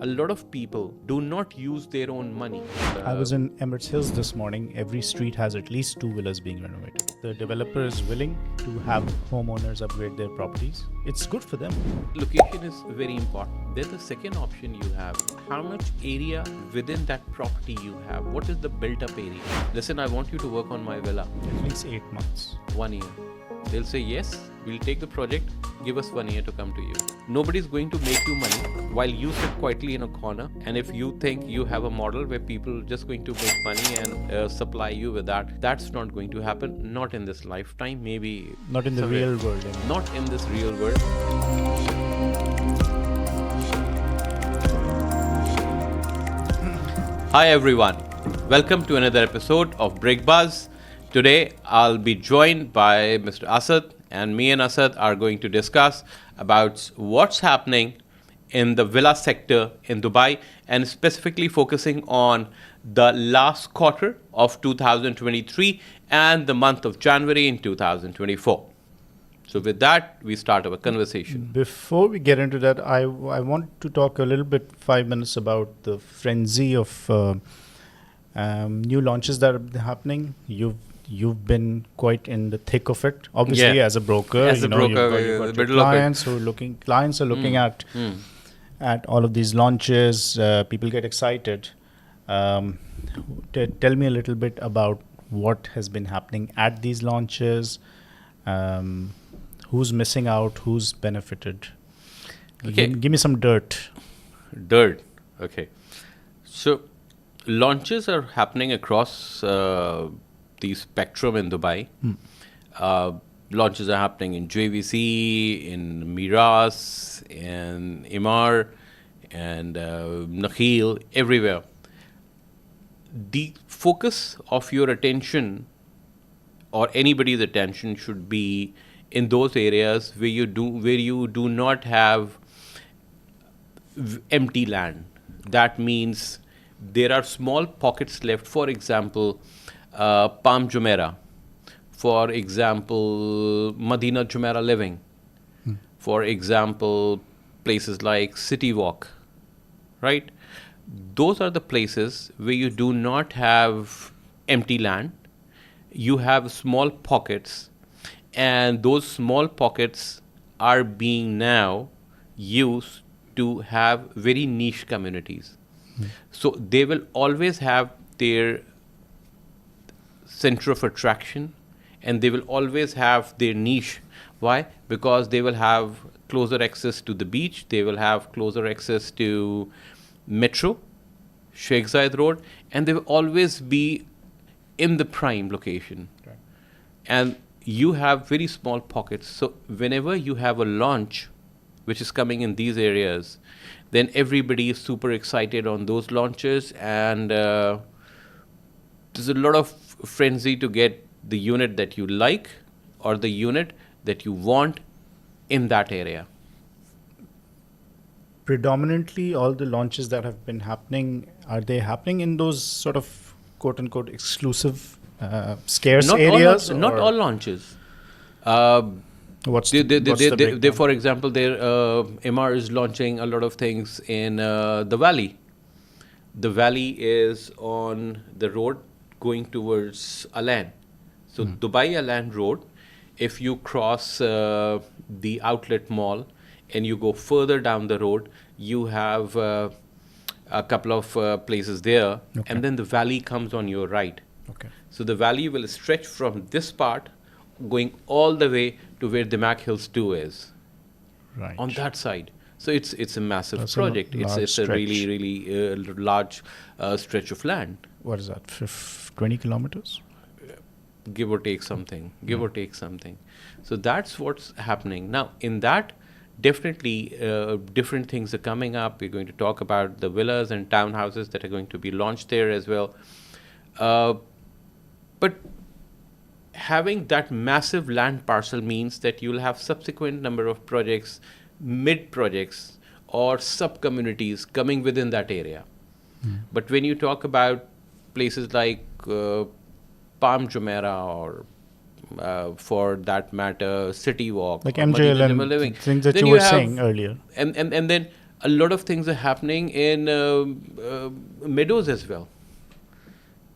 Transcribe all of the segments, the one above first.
a lot of people do not use their own money. I was in Emirates Hills this morning. Every street has at least 2 villas being renovated. The developer is willing to have homeowners upgrade their properties. It's good for them. Location is very important. Then the second option you have, how much area within that property you have. What is the built up area? Listen, I want you to work on my villa. At least 8 months. 1 year. They'll say, yes, we'll take the project, give us 1 year to come to you. Nobody's going to make you money while you sit quietly in a corner. And if you think you have a model where people are just going to make money and supply you with that, that's not going to happen. Not in this lifetime, maybe. Not in the somewhere. real world. Not in this real world. Hi everyone, welcome to another episode of Brick Buzz. Today I'll be joined by Mr. Asad, and me and Asad are going to discuss about what's happening in the villa sector in Dubai, and specifically focusing on the last quarter of 2023 and the month of January in 2024. So with that, we start our conversation. Before we get into that, I want to talk a little bit, 5 minutes, about the frenzy of new launches that are happening. You've been quite in the thick of it, obviously, as a broker. As a broker, you've got your clients who are looking. Clients are looking at all of these launches. People get excited. Tell me a little bit about what has been happening at these launches. Who's missing out? Who's benefited? Okay. Give me some dirt. Dirt. Okay. So launches are happening across the spectrum in Dubai. Launches are happening in JVC, in Miras, in Emaar, and Nakheel, everywhere. The focus of your attention, or anybody's attention, should be in those areas where you do not have empty land. That means there are small pockets left. For example, Palm Jumeirah. For example, Madina Jumeirah Living. For example, places like City Walk. Right? Those are the places where you do not have empty land. You have small pockets, and those small pockets are being now used to have very niche communities. So they will always have their center of attraction, and they will always have their niche. Why? Because they will have closer access to the beach, they will have closer access to Metro, Sheikh Zayed Road, and they will always be in the prime location. Okay. And you have very small pockets. So whenever you have a launch which is coming in these areas, then everybody is super excited on those launches, and there's a lot of frenzy to get the unit that you like or the unit that you want in that area. Predominantly, all the launches that have been happening, are they happening in those sort of quote-unquote exclusive, scarce areas? Not all launches. What's the breakdown? For example, Emaar is launching a lot of things in the valley. The valley is on the road going towards Alan. So Dubai Alan Road, if you cross the outlet mall and you go further down the road, you have a couple of places there, and then the valley comes on your right. Okay. So the valley will stretch from this part going all the way to where Dimak Hills 2 is. Right. On that side. So it's a massive That's project. a large It's a stretch. really large stretch of land. What is that? 20 kilometers? Give or take something. So that's what's happening. Now, in that, definitely different things are coming up. We're going to talk about the villas and townhouses that are going to be launched there as well. But having that massive land parcel means that you'll have subsequent number of projects, mid-projects, or sub-communities coming within that area. But when you talk about places like Palm Jumeirah, or for that matter, City Walk, Like or MJLM, Madina Living, things that then you were have- saying earlier. and then A lot of things are happening in Meadows as well.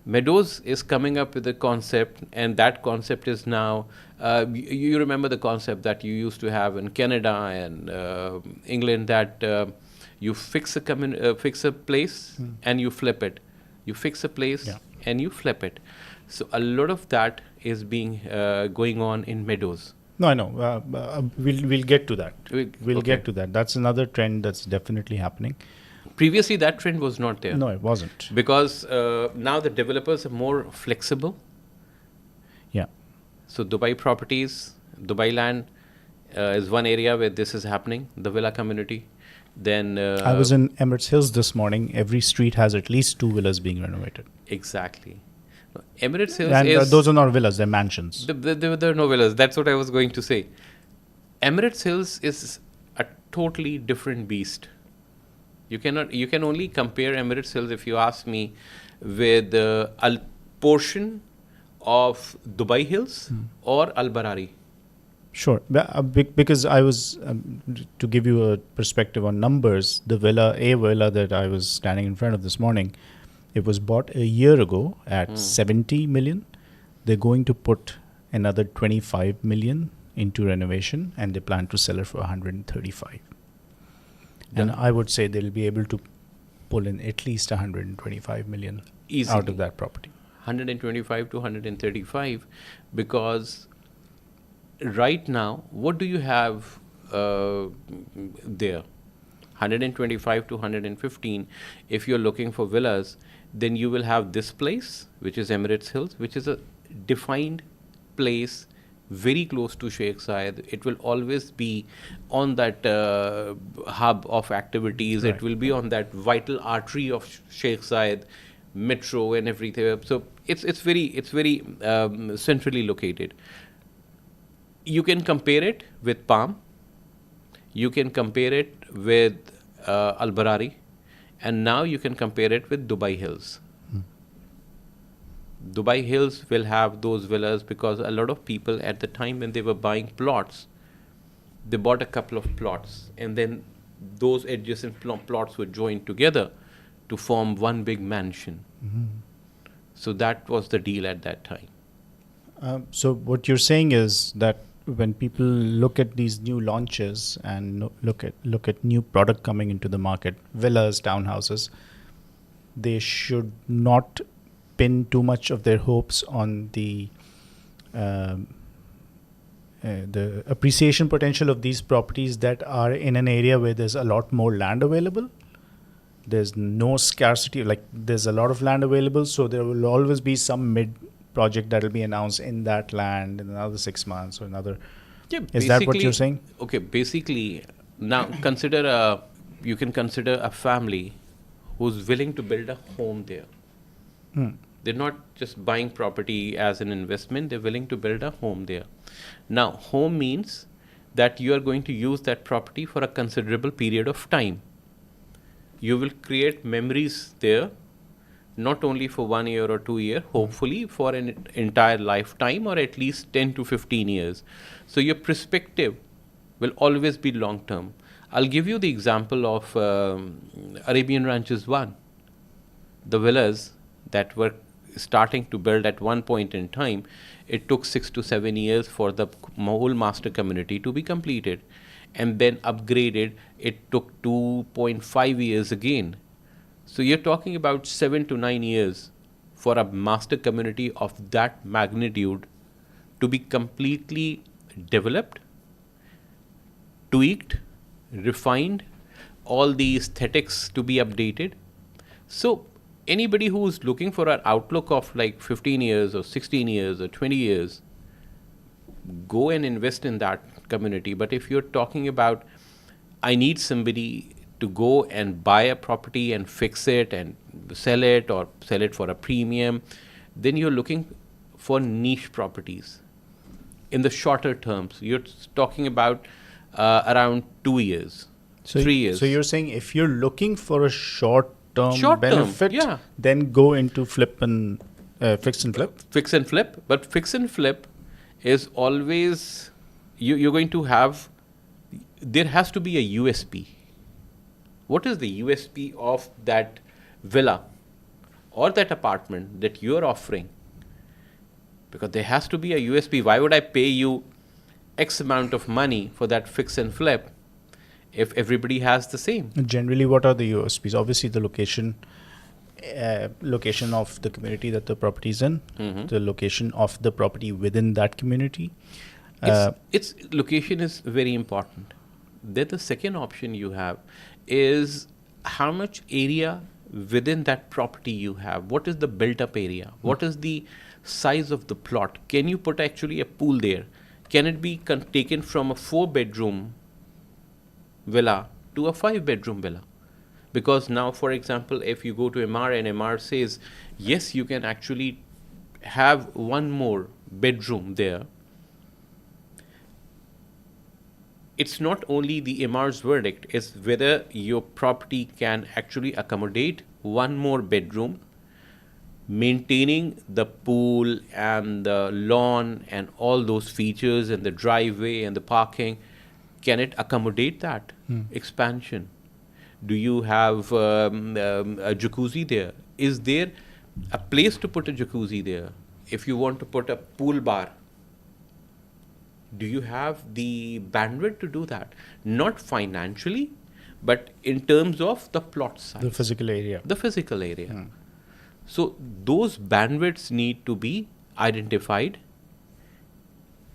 Meadows is coming up with a concept, and that concept is now. You remember the concept that you used to have in Canada and England, that you fix a place and you flip it. You fix a place and you flip it. So a lot of that is being going on in Meadows. No, I know. We'll get to that. We'll Okay. get to that. That's another trend that's definitely happening. Previously, that trend was not there. No, it wasn't. Because now the developers are more flexible. Yeah. So Dubai Properties, Dubai Land is one area where this is happening, the villa community. Then I was in Emirates Hills this morning. Every street has at least 2 villas being renovated. Exactly. Emirates Hills And is... those are not villas, they're mansions. There are no villas. That's what I was going to say. Emirates Hills is a totally different beast. You can only compare Emirates Hills, if you ask me, with a portion of Dubai Hills or Al Barari. Sure. Because I was, to give you a perspective on numbers, a villa that I was standing in front of this morning, it was bought a year ago at 70 million. They're going to put another 25 million into renovation, and they plan to sell it for 135. And I would say they'll be able to pull in at least 125 million Easily. out of that property. 125 to 135, because right now, what do you have there? 125 to 115. If you're looking for villas, then you will have this place, which is Emirates Hills, which is a defined place very close to Sheikh Zayed. It will always be on that hub of activities. Right. It will be on that vital artery of Sheikh Zayed, metro and everything. So it's very centrally located. You can compare it with Palm. You can compare it with Al Barari, and now you can compare it with Dubai Hills. Dubai Hills will have those villas because a lot of people at the time when they were buying plots, they bought a couple of plots, and then those adjacent plots were joined together to form one big mansion. So that was the deal at that time. So what you're saying is that when people look at these new launches and look at new product coming into the market, villas, townhouses, they should not pin too much of their hopes on the appreciation potential of these properties that are in an area where there's a lot more land available. There's no scarcity, like there's a lot of land available, so there will always be some mid project that will be announced in that land in another 6 months or another. Yeah, Is that what you're saying? Okay, basically, now you can consider a family who's willing to build a home there. They're not just buying property as an investment, they're willing to build a home there. Now, home means that you are going to use that property for a considerable period of time. You will create memories there, not only for 1 year or 2 years, hopefully for an entire lifetime or at least 10 to 15 years. So your perspective will always be long term. I'll give you the example of Arabian Ranches 1. The villas that were starting to build at one point in time, it took 6 to 7 years for the whole master community to be completed. And then upgraded, it took 2.5 years again. So you're talking about 7 to 9 years for a master community of that magnitude to be completely developed, tweaked, refined, all the aesthetics to be updated. So anybody who is looking for an outlook of like 15 years or 16 years or 20 years, go and invest in that community. But if you're talking about, I need somebody to go and buy a property and fix it and sell it or sell it for a premium, then you're looking for niche properties. In the shorter terms, you're talking about around 2 years, 3 years. So you're saying if you're looking for a short-term benefit, yeah, then go into fix and flip. Fix and flip. But fix and flip is always, you're going to have, there has to be a USP. What is the USP of that villa or that apartment that you're offering? Because there has to be a USP. Why would I pay you X amount of money for that fix and flip if everybody has the same? Generally, what are the USPs? Obviously, the location of the community that the property is in, the location of the property within that community. Its location is very important. Then the second option you have is how much area within that property you have. What is the built-up area? What is the size of the plot? Can you put actually a pool there? Can it be taken from a 4-bedroom villa to a 5-bedroom villa? Because now, for example, if you go to MR and MR says, yes, you can actually have one more bedroom there. It's not only the MR's verdict, it's whether your property can actually accommodate one more bedroom, maintaining the pool and the lawn and all those features and the driveway and the parking. Can it accommodate that expansion? Do you have a jacuzzi there? Is there a place to put a jacuzzi there? If you want to put a pool bar, do you have the bandwidth to do that? Not financially, but in terms of the plot size. The physical area. The physical area. So those bandwidths need to be identified,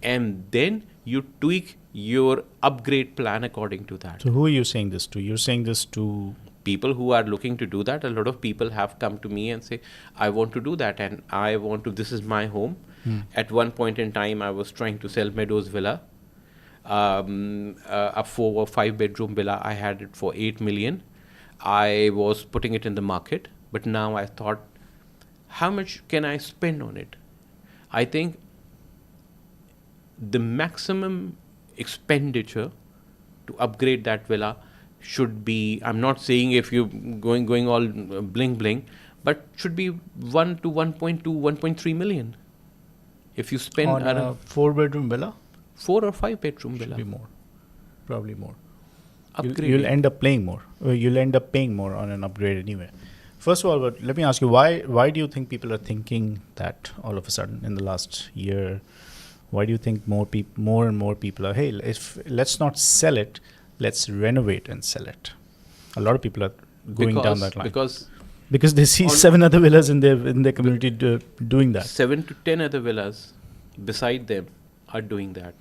and then you tweak your upgrade plan according to that. So who are you saying this to? You're saying this to people who are looking to do that. A lot of people have come to me and say, I want to do that, and I want to, this is my home. At one point in time, I was trying to sell Meadows Villa, a 4 or 5 bedroom villa. I had it for 8 million. I was putting it in the market, but now I thought, how much can I spend on it? I think the maximum expenditure to upgrade that villa should be, I'm not saying if you're going all bling bling, but should be 1 to 1.2, 1.3 million. If you spend on a 4-bedroom villa, 4 or 5 bedroom should villa, be more, probably more. upgrade. You'll end up paying more. You'll end up paying more on an upgrade anyway. First of all, but let me ask you, why do you think people are thinking that all of a sudden in the last year? Why do you think more and more people are, hey, let's not sell it, let's renovate and sell it? A lot of people are going down that line because they see 7 other villas in their community doing that. 7 to 10 other villas beside them are doing that.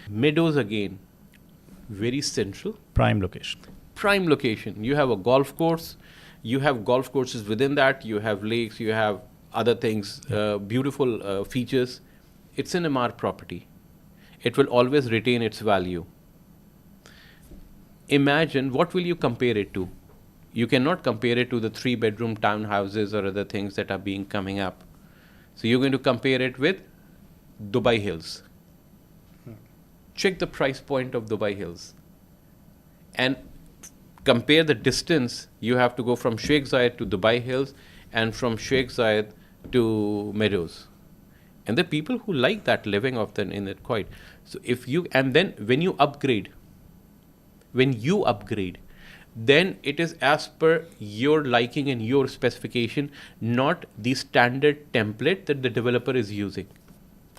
Meadows again, very central. Prime location. Prime location. You have a golf course. You have golf courses within that. You have lakes. You have other things, beautiful features. It's an MR property. It will always retain its value. Imagine, what will you compare it to? You cannot compare it to the 3-bedroom townhouses or other things that are being coming up. So you're going to compare it with Dubai Hills. Check the price point of Dubai Hills and compare the distance you have to go from Sheikh Zayed to Dubai Hills and from Sheikh Zayed to Meadows. And the people who like that living of them in it quite. So if you, and then when you upgrade, then it is as per your liking and your specification, not the standard template that the developer is using.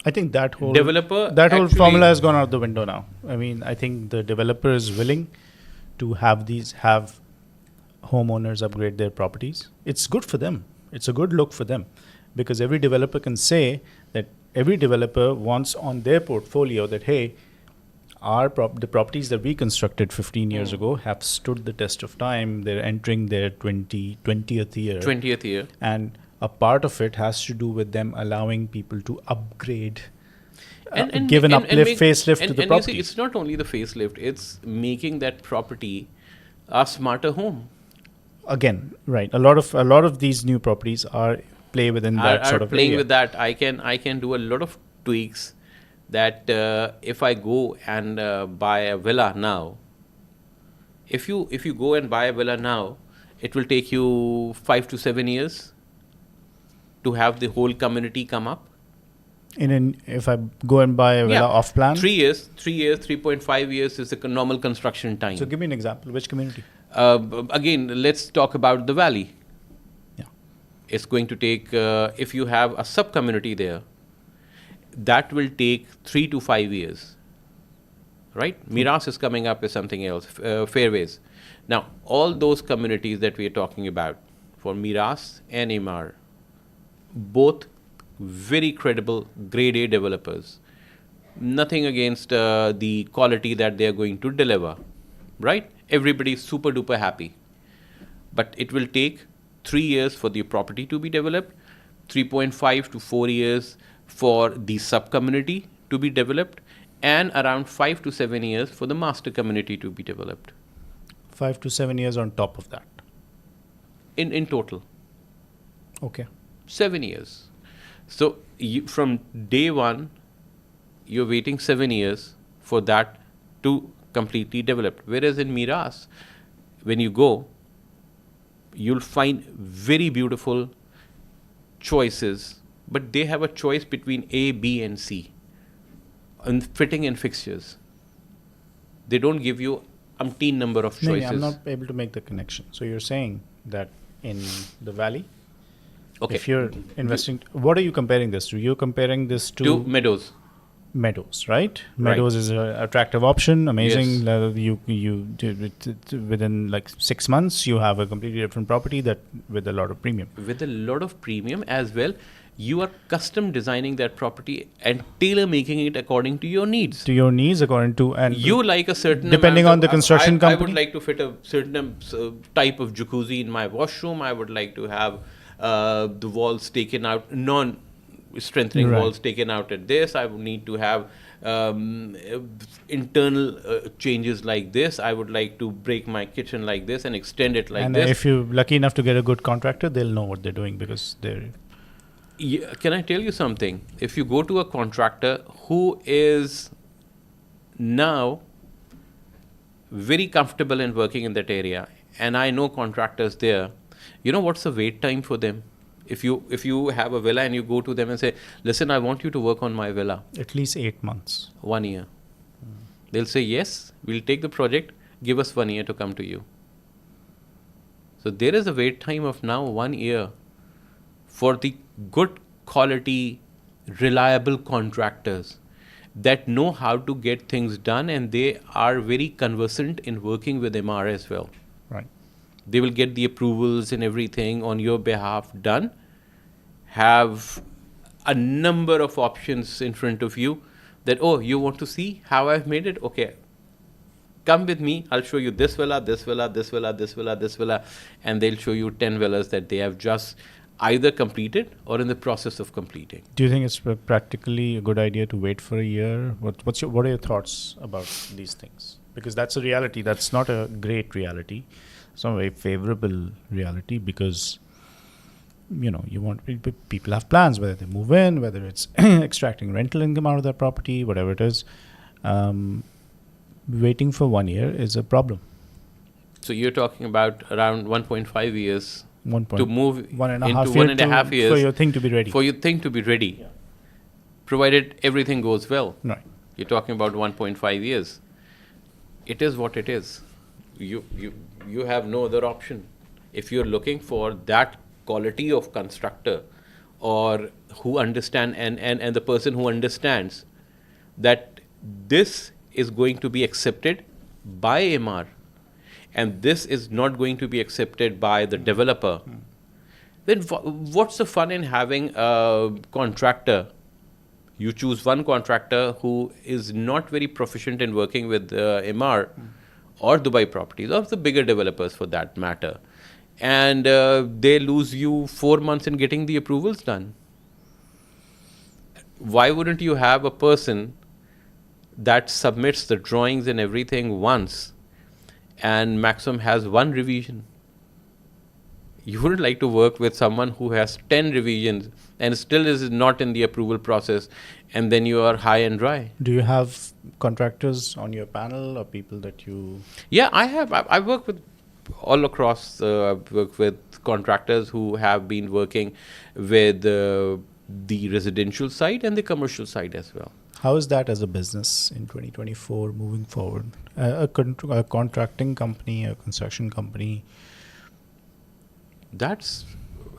I think that whole formula has gone out the window now. I mean, I think the developer is willing to have homeowners upgrade their properties. It's good for them. It's a good look for them, because every developer can say that every developer wants on their portfolio that, hey, the properties that we constructed 15 years ago have stood the test of time. They're entering their 20th year. 20th year. And a part of it has to do with them allowing people to upgrade, give an facelift to the property. And you see, it's not only the facelift, it's making that property a smarter home. Again, right. A lot of these new properties play within that sort of playing area. with that. I can do a lot of tweaks that if I go and buy a villa now, if you go and buy a villa now, it will take you 5 to 7 years to have the whole community come up. If I go and buy a villa off plan? 3 years, 3.5 years is the normal construction time. So give me an example. Which community? Again, let's talk about the valley. Yeah. It's going to take, if you have a sub-community there, that will take 3 to 5 years, right? Miras is coming up with something else, Fairways. Now, all those communities that we are talking about, for Miras and Emaar, both very credible grade A developers. Nothing against the quality that they are going to deliver, right? Everybody is super duper happy. But it will take 3 years for the property to be developed, 3.5 to 4 years for the sub-community to be developed, and around 5 to 7 years for the master community to be developed 5 to 7 years on top of that. in total. Okay. 7 years. So from day one, you're waiting 7 years for that to completely develop. Whereas in Miras, when you go, you'll find very beautiful choices, but they have a choice between A, B, and C, and fitting and fixtures. They don't give you umpteen number of No, choices. I'm not able to make the connection. So you're saying that in the valley, Okay. if you're investing, what are you comparing this to? You're comparing this to Meadows. Meadows, right? Right. Meadows is an attractive option, amazing. Yes. You did within like 6 months, you have a completely different property that with a lot of premium. With a lot of premium as well. You are custom designing that property and tailor making it according to your needs. To your needs, according to and You like a certain depending amount on the construction I would company? like to fit a certain type of jacuzzi in my washroom. I would like to have the walls taken out, non-strengthening Right. walls taken out at this. I would need to have internal changes like this. I would like to break my kitchen like this and extend it like and this. if you're lucky enough to get a good contractor, they'll know what they're doing because they're Yeah, can I tell you something? If you go to a contractor who is now very comfortable in working in that area, and I know contractors there, you know what's the wait time for them? If you have a villa and you go to them and say, listen, I want you to work on my villa, at least 8 months. 1 year. They'll say, yes, we'll take the project, give us 1 year to come to you. So there is a wait time of now 1 year for the good quality, reliable contractors that know how to get things done, and they are very conversant in working with Emaar as well. Right. They will get the approvals and everything on your behalf done, have a number of options in front of you that, oh, you want to see how I've made it? Okay, come with me, I'll show you this villa, this villa, this villa, this villa, this villa, and they'll show you 10 villas that they have just either completed or in the process of completing. Do you think it's practically a good idea to wait for a year? What are your thoughts about these things? Because that's a reality. That's not a great reality. It's not a very favorable reality because you want people have plans, whether they move in, whether it's extracting rental income out of their property, whatever it is. Waiting for 1 year is a problem. So you're talking about around 1.5 years to move 1.5 into 1.5 years for your thing to be ready. For your thing to be ready, provided everything goes well. Right. You're talking about 1.5 years. It is what it is. You have no other option. If you're looking for that quality of constructor, or who understand and the person who understands that this is going to be accepted by Emaar, and this is not going to be accepted by the developer, then what's the fun in having a contractor? You choose one contractor who is not very proficient in working with Emaar or Dubai Properties, or the bigger developers for that matter, and they lose you 4 months in getting the approvals done. Why wouldn't you have a person that submits the drawings and everything once, and maximum has 1 revision? You wouldn't like to work with someone who has 10 revisions and still is not in the approval process, and then you are high and dry. Do you have contractors on your panel or people that you... Yeah, I have. I work with all across. I've worked with contractors who have been working with the residential side and the commercial side as well. How is that as a business in 2024 moving forward? A contracting company, a construction company. That's,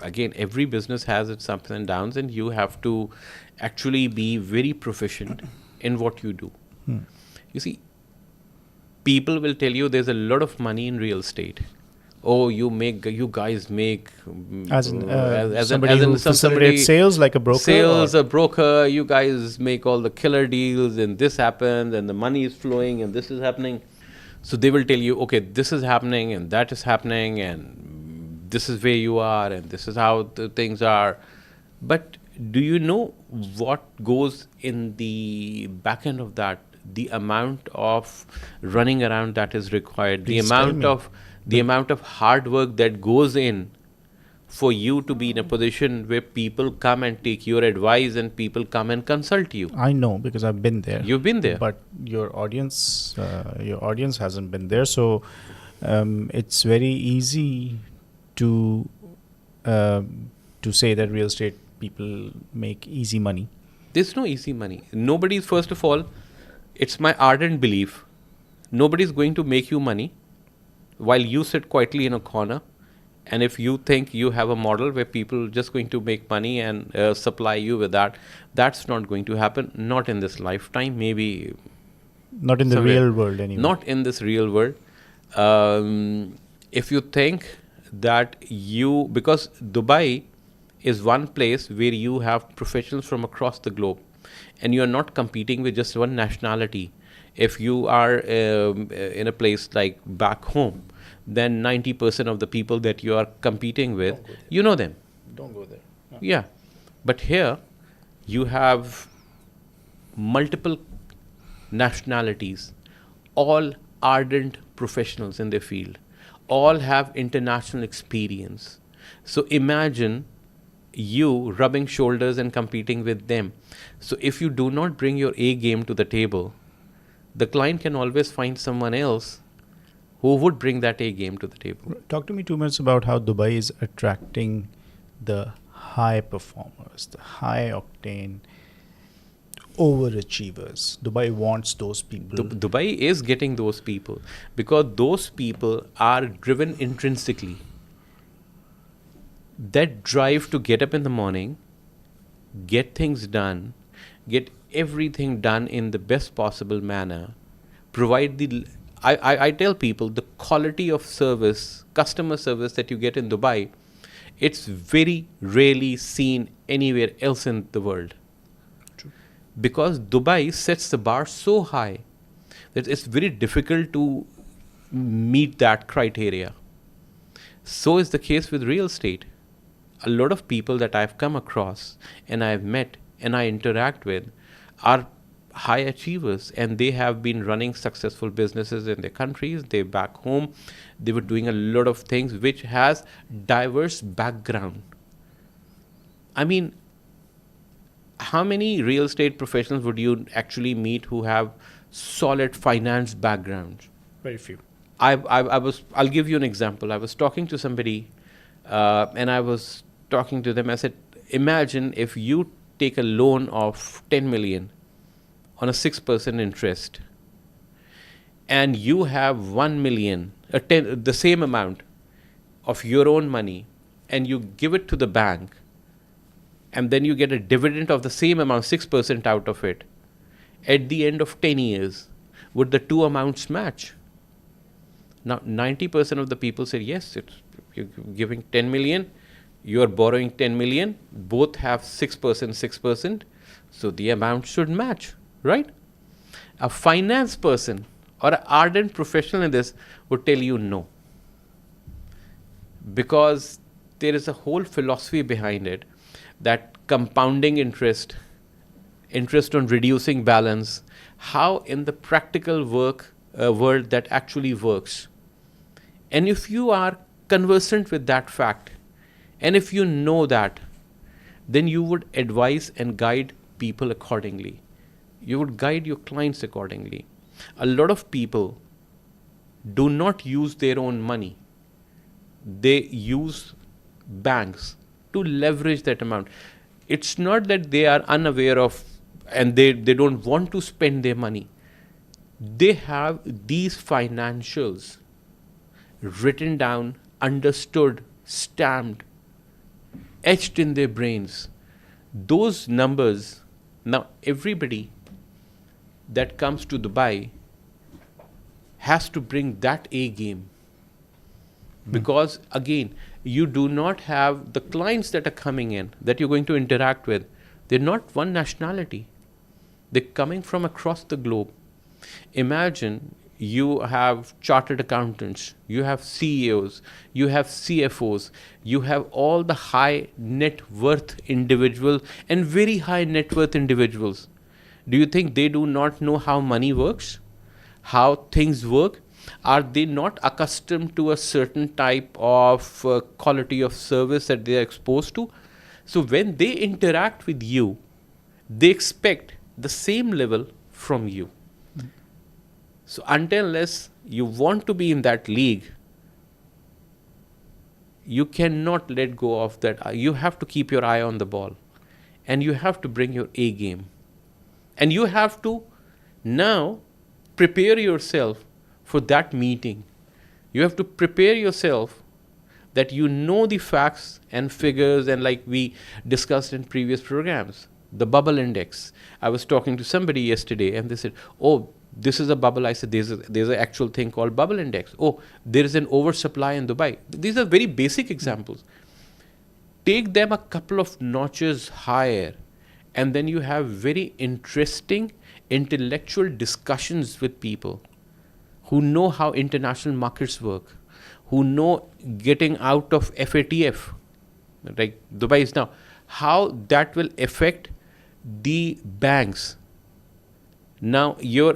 again, every business has its ups and downs, and you have to actually be very proficient in what you do. You see, people will tell you there's a lot of money in real estate. Oh, you guys make Somebody who facilitates sales, like a broker. Sales, a broker. You guys make all the killer deals, and this happens, and the money is flowing, and this is happening. So they will tell you, okay, this is happening, and that is happening, and this is where you are, and this is how the things are. But do you know what goes in the back end of that? The amount of running around that is required, the amount of hard work that goes in for you to be in a position where people come and take your advice and people come and consult you. I know, because I've been there. You've been there. But your audience hasn't been there. So it's very easy to say that real estate people make easy money. There's no easy money. Nobody's, first of all, it's my ardent belief, nobody's going to make you money while you sit quietly in a corner. And if you think you have a model where people are just going to make money and supply you with that, that's not going to happen. Not in this lifetime, maybe. Not in the real world anyway. Not in this real world. If you think that because Dubai is one place where you have professionals from across the globe, and you are not competing with just one nationality. If you are in a place like back home, then 90% of the people that you are competing with, you know them. Don't go there. No. Yeah. But here, you have multiple nationalities, all ardent professionals in their field, all have international experience. So imagine you rubbing shoulders and competing with them. So if you do not bring your A game to the table, the client can always find someone else who would bring that A game to the table. Talk to me 2 minutes about how Dubai is attracting the high performers, the high octane overachievers. Dubai wants those people. Dubai is getting those people because those people are driven intrinsically. That drive to get up in the morning, get things done, get everything done in the best possible manner, provide I tell people the quality of service, customer service that you get in Dubai, it's very rarely seen anywhere else in the world. True. Because Dubai sets the bar so high that it's very difficult to meet that criteria. So is the case with real estate. A lot of people that I've come across and I've met and I interact with are high achievers, and they have been running successful businesses in their countries. They're back home. They were doing a lot of things which has diverse background. I mean, how many real estate professionals would you actually meet who have solid finance backgrounds? Very few. I'll give you an example. I was talking to somebody and I was talking to them. I said, imagine if you take a loan of 10 million on a 6% interest, and you have 1 million, the same amount of your own money, and you give it to the bank, and then you get a dividend of the same amount, 6% out of it. At the end of 10 years, would the two amounts match? Now, 90% of the people said, yes, you're giving 10 million, you're borrowing 10 million, both have 6%, so the amount should match, right? A finance person or an ardent professional in this would tell you no. Because there is a whole philosophy behind it that compounding interest on reducing balance, how in the practical world that actually works. And if you are conversant with that fact, and if you know that, then you would advise and guide people accordingly. You would guide your clients accordingly. A lot of people do not use their own money. They use banks to leverage that amount. It's not that they are unaware of and they don't want to spend their money. They have these financials written down, understood, stamped, etched in their brains. Those numbers, now everybody that comes to Dubai has to bring that A game. Because again, you do not have the clients that are coming in, that you're going to interact with, they're not one nationality. They're coming from across the globe. Imagine you have chartered accountants, you have CEOs, you have CFOs, you have all the high net worth individuals and very high net worth individuals. Do you think they do not know how money works? How things work? Are they not accustomed to a certain type of quality of service that they are exposed to? So when they interact with you, they expect the same level from you. So until unless you want to be in that league, you cannot let go of that. You have to keep your eye on the ball, and you have to bring your A game. And you have to now prepare yourself for that meeting. You have to prepare yourself that you know the facts and figures, and like we discussed in previous programs, the bubble index. I was talking to somebody yesterday and they said, oh, this is a bubble. I said, there's an actual thing called bubble index. Oh, there is an oversupply in Dubai. These are very basic examples. Take them a couple of notches higher, and then you have very interesting intellectual discussions with people who know how international markets work, who know getting out of FATF, like Dubai is now, how that will affect the banks. Now you're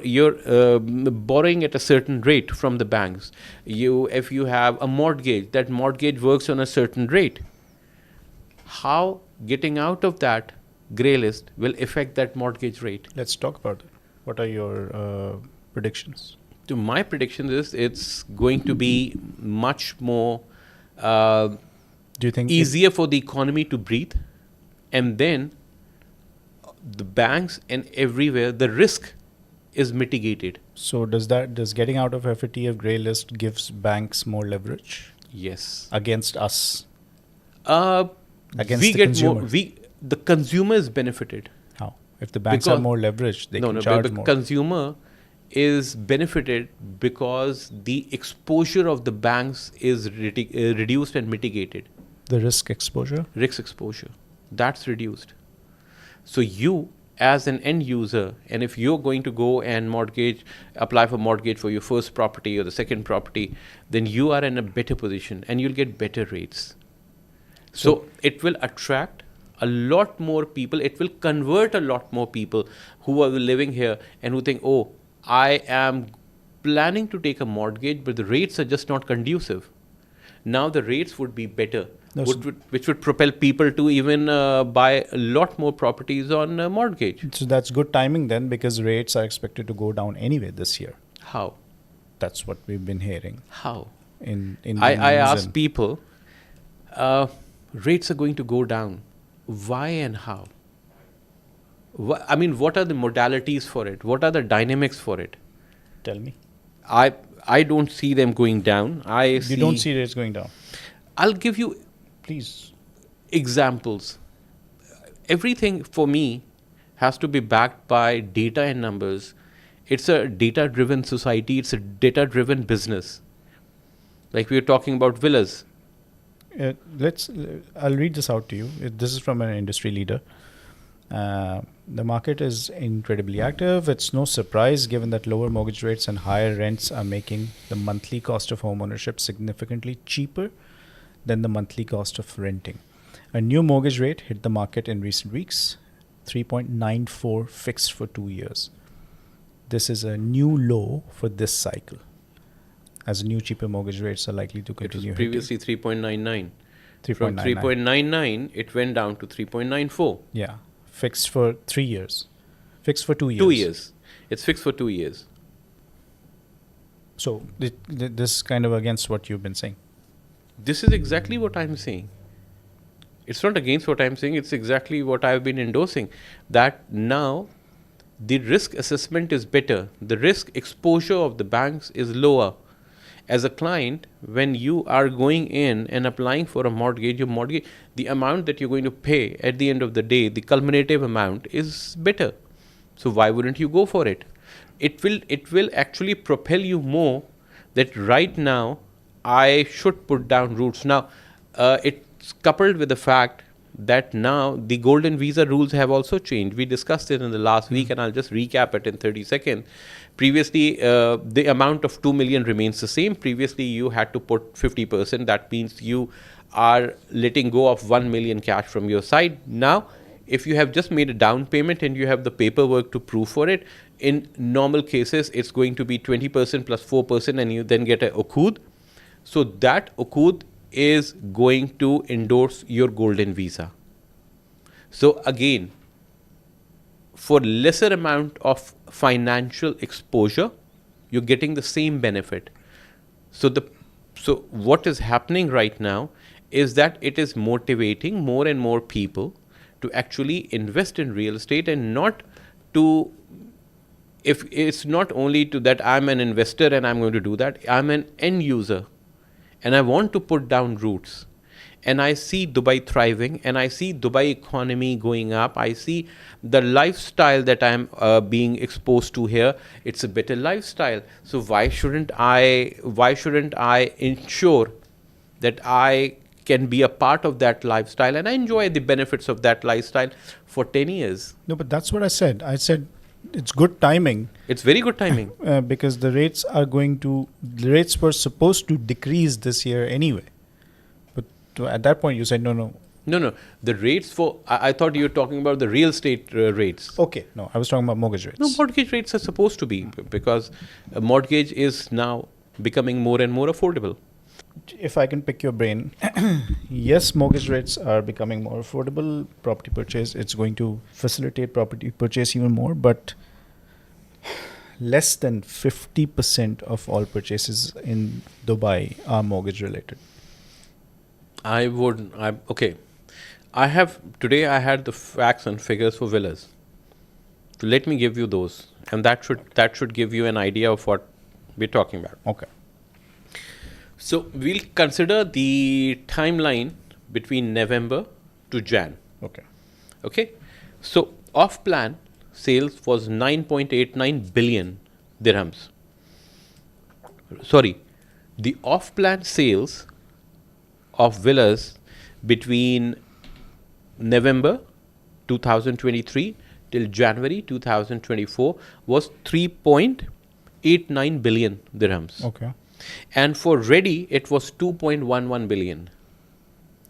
borrowing at a certain rate from the banks. If you have a mortgage, that mortgage works on a certain rate. How getting out of that grey list will affect that mortgage rate? Let's talk about it. What are your predictions? So my prediction is it's going to be much more Do you think easier for the economy to breathe, and then the banks and everywhere the risk is mitigated. so? Does getting out of FATF grey list gives banks more leverage Yes. against us? Against the consumer. The consumer is benefited. How? If the banks have Because- more leverage, they can But charge the more. consumer is benefited because the exposure of the banks is reduced and mitigated. The risk exposure. Risk exposure, that's reduced. So you as an end user, and if you're going to go and apply for mortgage for your first property or the second property, then you are in a better position and you'll get better rates. So it will attract a lot more people. It will convert a lot more people who are living here and who think, oh, I am planning to take a mortgage, but the rates are just not conducive. Now the rates would be better, which would propel people to even buy a lot more properties on mortgage. So that's good timing then, because rates are expected to go down anyway this year. How? That's what we've been hearing How? in the I news ask and- people, rates are going to go down. Why and how? I mean, what are the modalities for it? What are the dynamics for it? Tell me. I don't see them going down. You don't see rates going down. I'll give you Please. examples. Everything for me has to be backed by data and numbers. It's a data-driven society. It's a data-driven business. Like we were talking about villas. I'll read this out to you. This is from an industry leader. The market is incredibly active. It's no surprise given that lower mortgage rates and higher rents are making the monthly cost of home ownership significantly cheaper than the monthly cost of renting. A new mortgage rate hit the market in recent weeks, 3.94 fixed for 2 years. This is a new low for this cycle, as new cheaper mortgage rates are likely to It was continue. previously 3.99. From 3.99. 3.99, it went down to 3.94. Yeah, fixed for 3 years. Fixed for 2 years. 2 years. It's fixed for 2 years. So this is kind of against what you've been saying. This is exactly what I'm saying. It's not against what I'm saying. It's exactly what I've been endorsing. That now the risk assessment is better, the risk exposure of the banks is lower. As a client, when you are going in and applying for a mortgage, your mortgage, the amount that you're going to pay at the end of the day, the culminative amount is better. So why wouldn't you go for it? It will actually propel you more that right now I should put down roots. Now, it's coupled with the fact that now the golden visa rules have also changed. We discussed it in the last week, and I'll just recap it in 30 seconds. Previously, the amount of 2 million remains the same. Previously, you had to put 50%. That means you are letting go of 1 million cash from your side. Now, if you have just made a down payment and you have the paperwork to prove for it, in normal cases, it's going to be 20% plus 4%, and you then get a okud. So that okud is going to endorse your golden visa. So again, for lesser amount of financial exposure, you're getting the same benefit. So what is happening right now is that it is motivating more and more people to actually invest in real estate, and not to, if it's not only to that I'm an investor and I'm going to do that, I'm an end user and I want to put down roots. And I see Dubai thriving, and I see Dubai economy going up. I see the lifestyle that I'm being exposed to here. It's a better lifestyle. So why shouldn't I ensure that I can be a part of that lifestyle and I enjoy the benefits of that lifestyle for 10 years? No, but that's what I said. I said it's good timing. It's very good timing. Because the rates were supposed to decrease this year anyway. But at that point, you said no. No. The rates for, I thought you were talking about the real estate rates. Okay. No, I was talking about mortgage rates. No, mortgage rates are supposed to be, because a mortgage is now becoming more and more affordable. If I can pick your brain, yes, mortgage rates are becoming more affordable. Property purchase, it's going to facilitate property purchase even more, but less than 50% of all purchases in Dubai are mortgage related. Okay. I had the facts and figures for villas. So let me give you those, and that should give you an idea of what we're talking about. Okay. So we'll consider the timeline between November to Jan. Okay. So off-plan sales was 9.89 billion dirhams. Sorry, the off-plan sales of villas between November 2023 till January 2024 was 3.89 billion dirhams. Okay. And for ready, it was 2.11 billion.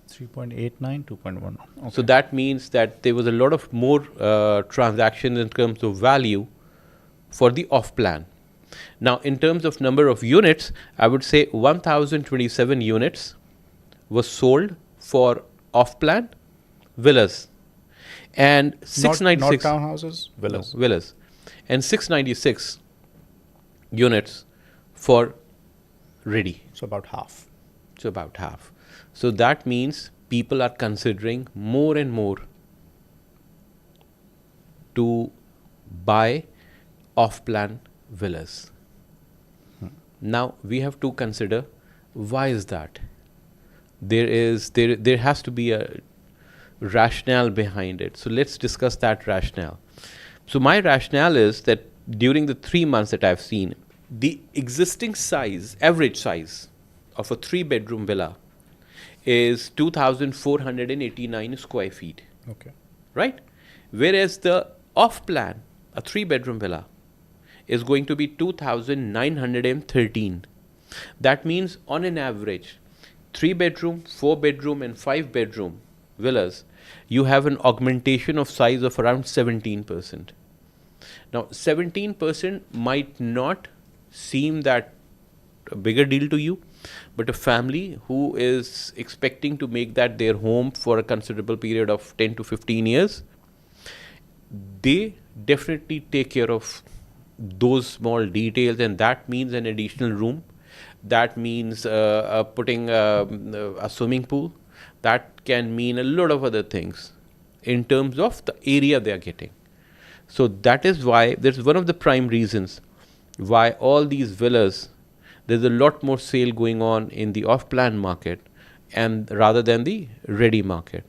3.89, 2.1. Okay. So that means that there was a lot of more transactions in terms of value for the off-plan. Now, in terms of number of units, I would say 1,027 units was sold for off-plan villas, and 696 not townhouses, villas. No, villas, and 696 units for ready. So about half. So that means people are considering more and more to buy off-plan villas. Now we have to consider, why is that? There has to be a rationale behind it. So let's discuss that rationale. So my rationale is that during the 3 months that I've seen, the existing size, average size of a 3-bedroom villa is 2,489 square feet. Okay. Right? Whereas the off-plan, a 3-bedroom villa, is going to be 2,913. That means on an average, 3-bedroom, 4-bedroom and 5-bedroom villas, you have an augmentation of size of around 17%. Now, 17% might not seem that a bigger deal to you, but a family who is expecting to make that their home for a considerable period of 10 to 15 years, they definitely take care of those small details, and that means an additional room, that means putting a swimming pool, that can mean a lot of other things in terms of the area they are getting. So that is why there's one of the prime reasons why all these villas, there's a lot more sale going on in the off-plan market and rather than the ready market.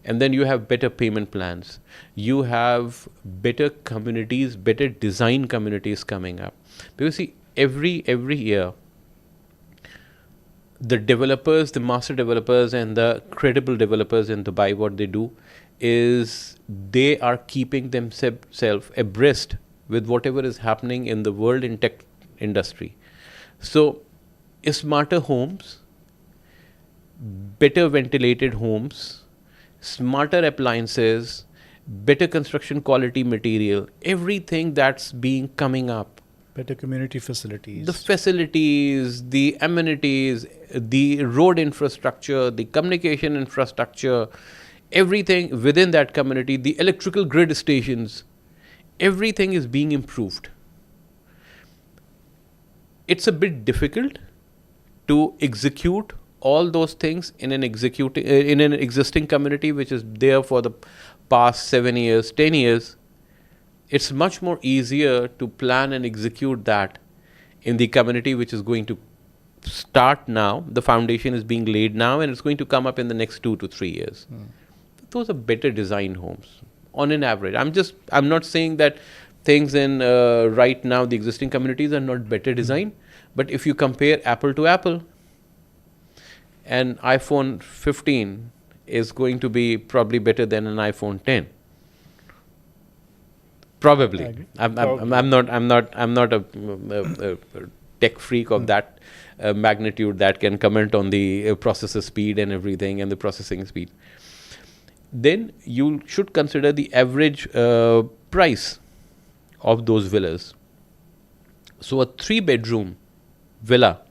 And then you have better payment plans. You have better communities, better design communities coming up. Because see, every year, the developers, the master developers and the credible developers in Dubai, what they do is they are keeping themselves abreast with whatever is happening in the world in tech industry. So, smarter homes, better ventilated homes, smarter appliances, better construction quality material, everything that's being coming up. Better community facilities. The facilities, the amenities, the road infrastructure, the communication infrastructure, everything within that community, the electrical grid stations, everything is being improved. It's a bit difficult to execute all those things in an existing community which is there for the past 7 years, 10 years. It's much more easier to plan and execute that in the community which is going to start now. The foundation is being laid now and it's going to come up in the next 2 to 3 years. Those are better designed homes on an average. I'm not saying that things in right now the existing communities are not better designed, but if you compare apple to apple, an iPhone 15 is going to be probably better than an iPhone 10. Probably. I'm not a tech freak of that magnitude that can comment on the processor speed and everything and the processing speed. Then you should consider the average price of those villas. So a 3-bedroom villa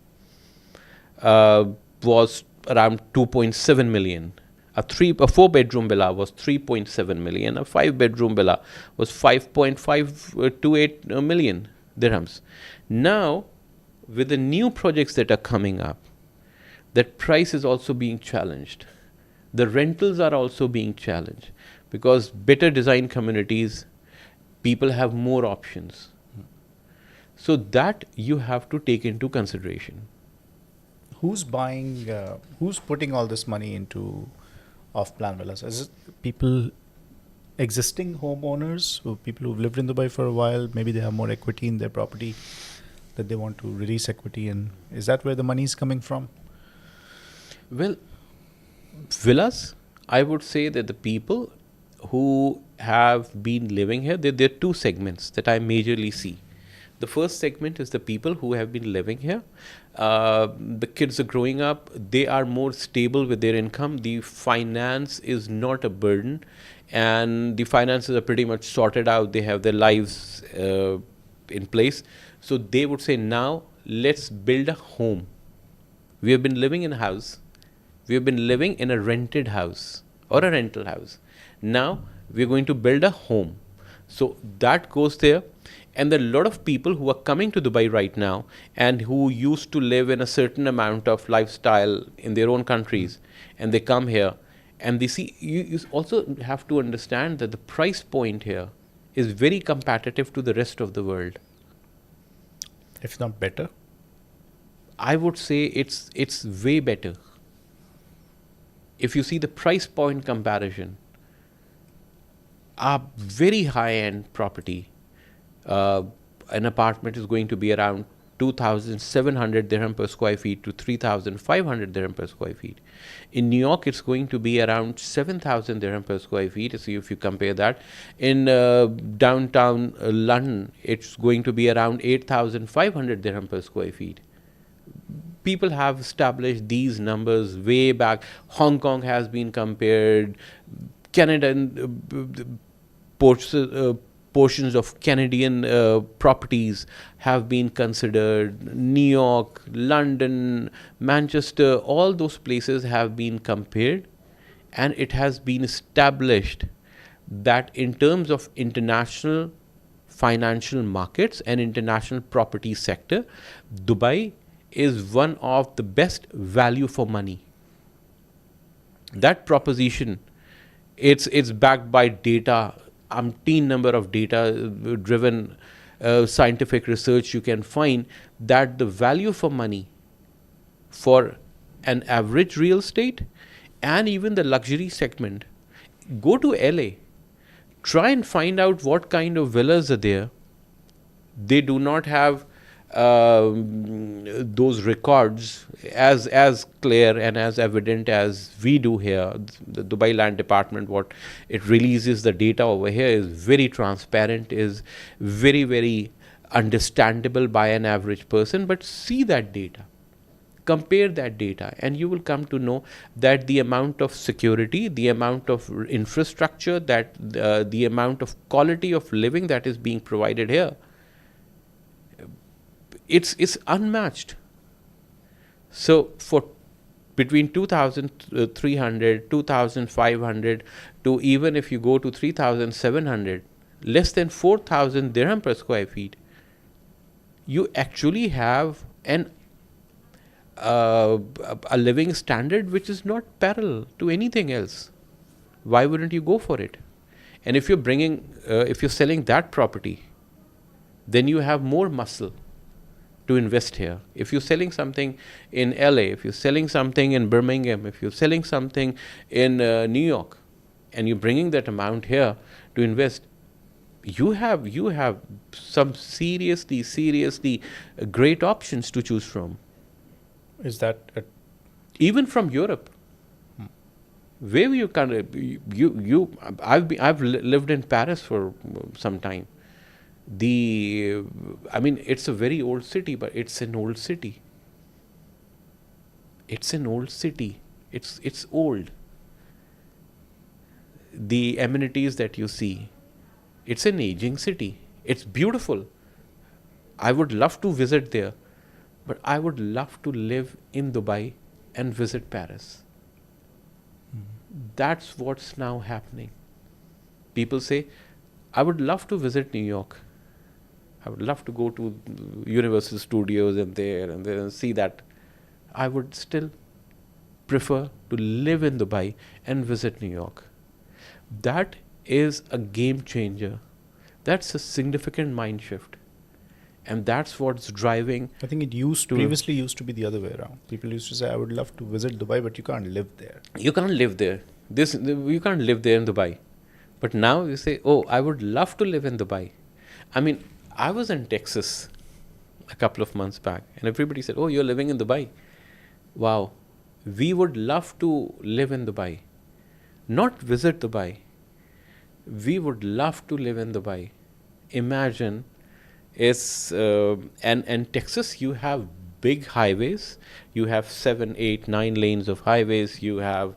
was around 2.7 million. A 4-bedroom villa was 3.7 million. A 5-bedroom villa was 5.528 million dirhams. Now, with the new projects that are coming up, that price is also being challenged. The rentals are also being challenged because better design communities, people have more options. So that you have to take into consideration. Who's buying, who's putting all this money into off-plan villas? Is it people, existing homeowners, or people who've lived in Dubai for a while, maybe they have more equity in their property that they want to release equity in? Is that where the money is coming from? Well, villas, I would say that the people who have been living here, there are two segments that I majorly see. The first segment is the people who have been living here. The kids are growing up. They are more stable with their income. The finance is not a burden. And the finances are pretty much sorted out. They have their lives in place. So they would say, now let's build a home. We have been living in a house. We have been living in a rented house or a rental house. Now we're going to build a home. So that goes there. And there are a lot of people who are coming to Dubai right now and who used to live in a certain amount of lifestyle in their own countries. And they come here and they see, you also have to understand that the price point here is very competitive to the rest of the world. If not better? I would say it's way better. If you see the price point comparison, a very high-end property, an apartment is going to be around 2,700 dirham per square feet to 3,500 dirham per square feet. In New York, it's going to be around 7,000 dirham per square feet. So if you compare that, in downtown London, it's going to be around 8,500 dirham per square feet. People have established these numbers way back. Hong Kong has been compared. Canadian portions of Canadian properties have been considered. New York, London, Manchester, all those places have been compared, and it has been established that in terms of international financial markets and international property sector, Dubai is one of the best value for money. That proposition, it's backed by data. umpteen number of data-driven scientific research, you can find that the value for money for an average real estate and even the luxury segment. Go to LA, try and find out what kind of villas are there. They do not have those records as clear and as evident as we do here. The Dubai Land Department, what it releases the data over here is very transparent, is very, very understandable by an average person. But see that data, compare that data, and you will come to know that the amount of security, the amount of infrastructure, that the amount of quality of living that is being provided here, it's unmatched. So for between 2,300, 2,500 to even if you go to 3,700, less than 4,000 dirham per square feet, you actually have a living standard which is not parallel to anything else. Why wouldn't you go for it? And if you're selling that property, then you have more muscle to invest here. If you're selling something in LA, if you're selling something in Birmingham, if you're selling something in New York, and you're bringing that amount here to invest, you have some seriously great options to choose from. Is that Even from Europe, where you kind of I've lived in Paris for some time. It's a very old city, but it's an old city. It's an old city. It's old. The amenities that you see, it's an aging city. It's beautiful. I would love to visit there, but I would love to live in Dubai and visit Paris. That's what's now happening. People say, I would love to visit New York. I would love to go to Universal Studios and see that. I would still prefer to live in Dubai and visit New York. That is a game changer. That's a significant mind shift. And that's what's driving. I think it previously used to be the other way around. People used to say, I would love to visit Dubai, but you can't live there. You can't live there. You can't live there in Dubai. But now you say, oh, I would love to live in Dubai. I was in Texas a couple of months back, and everybody said, oh, you're living in Dubai. Wow. We would love to live in Dubai. Not visit Dubai. We would love to live in Dubai. Imagine, and Texas, you have big highways. You have 7, 8, 9 lanes of highways. You have,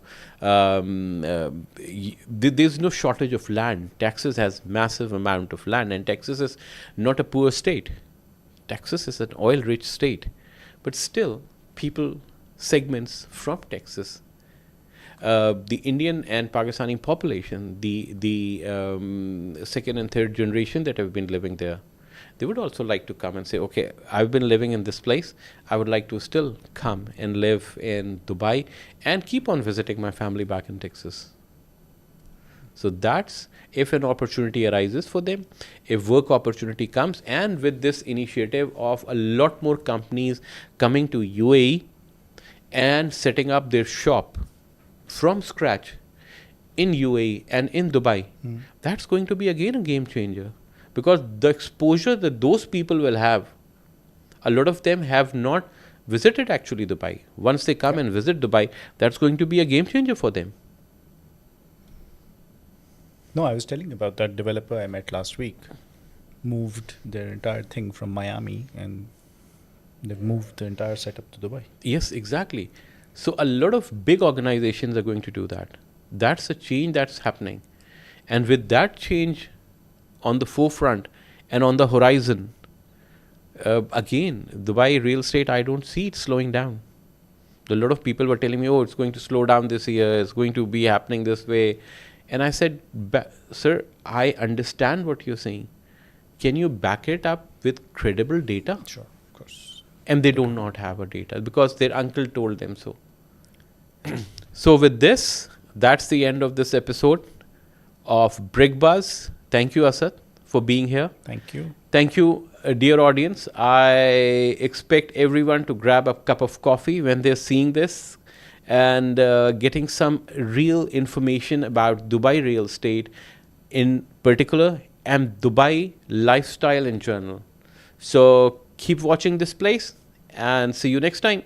there's no shortage of land. Texas has massive amount of land, and Texas is not a poor state. Texas is an oil-rich state. But still, segments from Texas, the Indian and Pakistani population, the second and third generation that have been living there, they would also like to come and say, okay, I've been living in this place. I would like to still come and live in Dubai and keep on visiting my family back in Texas. So that's if an opportunity arises for them, if work opportunity comes, and with this initiative of a lot more companies coming to UAE and setting up their shop from scratch in UAE and in Dubai, that's going to be again a game changer. Because the exposure that those people will have, a lot of them have not visited actually Dubai. Once they come and visit Dubai, that's going to be a game changer for them. No, I was telling about that developer I met last week. Moved their entire thing from Miami, and they've moved the entire setup to Dubai. Yes, exactly. So a lot of big organizations are going to do that. That's a change that's happening. And with that change on the forefront and on the horizon, again, Dubai real estate, I don't see it slowing down. A lot of people were telling me, oh, it's going to slow down this year, it's going to be happening this way. And I said, sir, I understand what you're saying. Can you back it up with credible data? Sure, of course. And they do not have a data because their uncle told them so. So with this, that's the end of this episode of BrickBuzz. Thank you, Asad, for being here. Thank you. Thank you, dear audience. I expect everyone to grab a cup of coffee when they're seeing this and getting some real information about Dubai real estate in particular and Dubai lifestyle in general. So keep watching this place and see you next time.